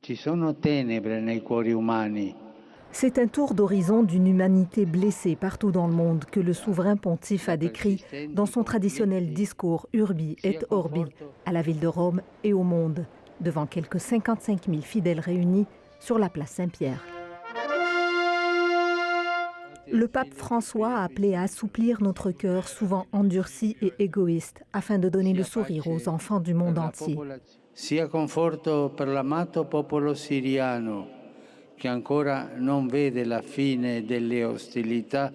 Ci sono tenebre nei cuori umani. C'est un tour d'horizon d'une humanité blessée partout dans le monde que le souverain pontife a décrit dans son traditionnel discours Urbi et Orbi à la ville de Rome et au monde, devant quelques 55 000 fidèles réunis sur la place Saint-Pierre. Le pape François a appelé à assouplir notre cœur souvent endurci et égoïste afin de donner le sourire aux enfants du monde entier. Sia conforto per l'amato popolo siriano, che ancora non vede la fine delle ostilità.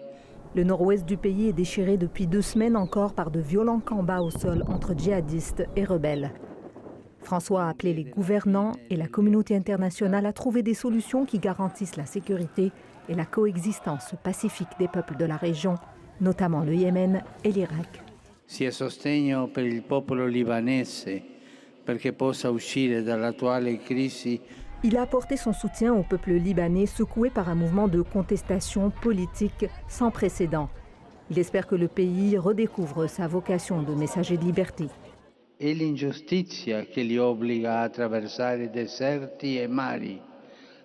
Le nord-ouest du pays est déchiré depuis 2 semaines encore par de violents combats au sol entre djihadistes et rebelles. François a appelé les gouvernants et la communauté internationale à trouver des solutions qui garantissent la sécurité et la coexistence pacifique des peuples de la région, notamment le Yémen et l'Irak. Sia sostegno per il popolo libanese, perché possa uscire dall'attuale crisi. Il a apporté son soutien au peuple libanais secoué par un mouvement de contestation politique sans précédent. Il espère que le pays redécouvre sa vocation de messager de liberté. È l'ingiustizia che li obbliga a attraversare deserti e mari,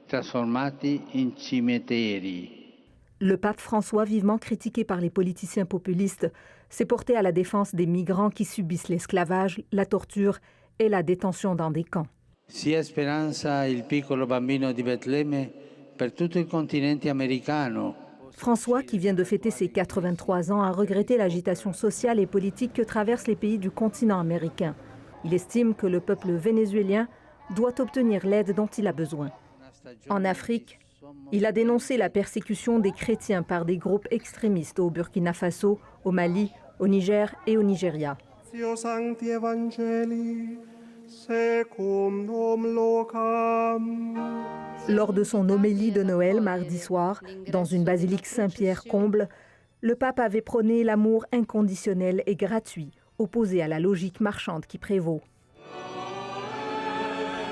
trasformati in cimiteri. Le pape François, vivement critiqué par les politiciens populistes, s'est porté à la défense des migrants qui subissent l'esclavage, la torture et la détention dans des camps. Sia speranza il piccolo bambino di Betlemme per tutto il continente americano. François, qui vient de fêter ses 83 ans, a regretté l'agitation sociale et politique que traversent les pays du continent américain. Il estime que le peuple vénézuélien doit obtenir l'aide dont il a besoin. En Afrique, il a dénoncé la persécution des chrétiens par des groupes extrémistes au Burkina Faso, au Mali, au Niger et au Nigeria. Lors de son homélie de Noël mardi soir, dans une basilique Saint-Pierre-Comble, le pape avait prôné l'amour inconditionnel et gratuit, opposé à la logique marchande qui prévaut.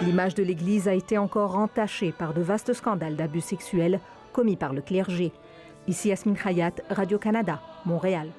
L'image de l'Église a été encore entachée par de vastes scandales d'abus sexuels commis par le clergé. Ici Yasmine Khayat, Radio-Canada, Montréal.